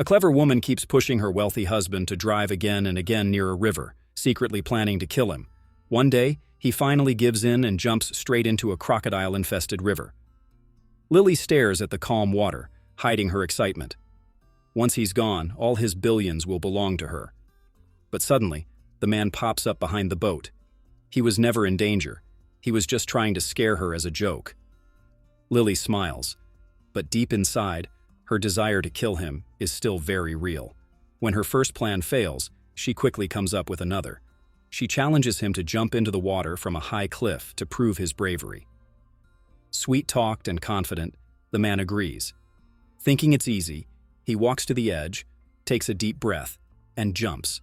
A clever woman keeps pushing her wealthy husband to drive again and again near a river, secretly planning to kill him. One day, he finally gives in and jumps straight into a crocodile-infested river. Lily stares at the calm water, hiding her excitement. Once he's gone, all his billions will belong to her. But suddenly, the man pops up behind the boat. He was never in danger. He was just trying to scare her as a joke. Lily smiles, but deep inside, her desire to kill him is still very real. When her first plan fails, she quickly comes up with another. She challenges him to jump into the water from a high cliff to prove his bravery. Sweet-talked and confident, the man agrees. Thinking it's easy, he walks to the edge, takes a deep breath, and jumps.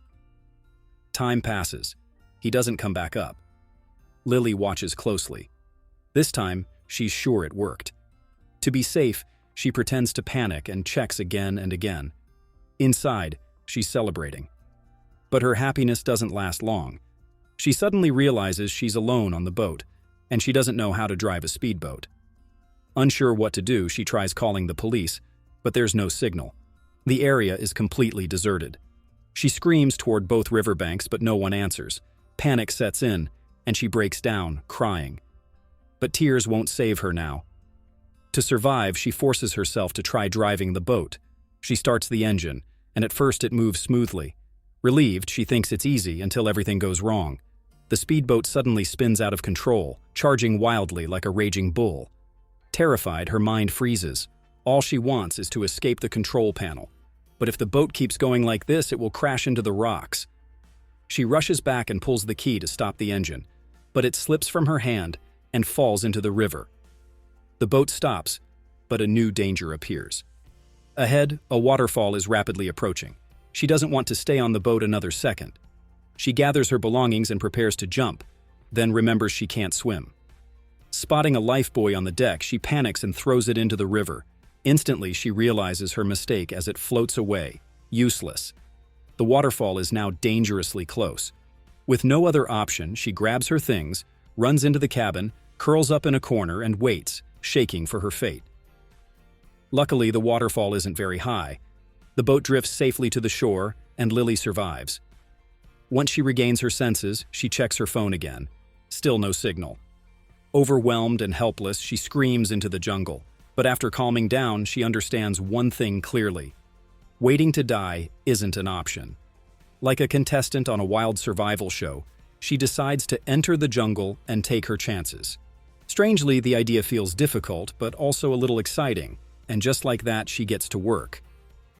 Time passes. He doesn't come back up. Lily watches closely. This time, she's sure it worked. To be safe, she pretends to panic and checks again and again. Inside, she's celebrating. But her happiness doesn't last long. She suddenly realizes she's alone on the boat, and she doesn't know how to drive a speedboat. Unsure what to do, she tries calling the police, but there's no signal. The area is completely deserted. She screams toward both riverbanks, but no one answers. Panic sets in, and she breaks down, crying. But tears won't save her now. To survive, she forces herself to try driving the boat. She starts the engine, and at first it moves smoothly. Relieved, she thinks it's easy until everything goes wrong. The speedboat suddenly spins out of control, charging wildly like a raging bull. Terrified, her mind freezes. All she wants is to escape the control panel. But if the boat keeps going like this, it will crash into the rocks. She rushes back and pulls the key to stop the engine, but it slips from her hand and falls into the river. The boat stops, but a new danger appears. Ahead, a waterfall is rapidly approaching. She doesn't want to stay on the boat another second. She gathers her belongings and prepares to jump, then remembers she can't swim. Spotting a lifebuoy on the deck, she panics and throws it into the river. Instantly, she realizes her mistake as it floats away, useless. The waterfall is now dangerously close. With no other option, she grabs her things, runs into the cabin, curls up in a corner, and waits, shaking for her fate. Luckily, the waterfall isn't very high. The boat drifts safely to the shore, and Lily survives. Once she regains her senses, she checks her phone again. Still no signal. Overwhelmed and helpless, she screams into the jungle. But after calming down, she understands one thing clearly. Waiting to die isn't an option. Like a contestant on a wild survival show, she decides to enter the jungle and take her chances. Strangely, the idea feels difficult, but also a little exciting, and just like that, she gets to work.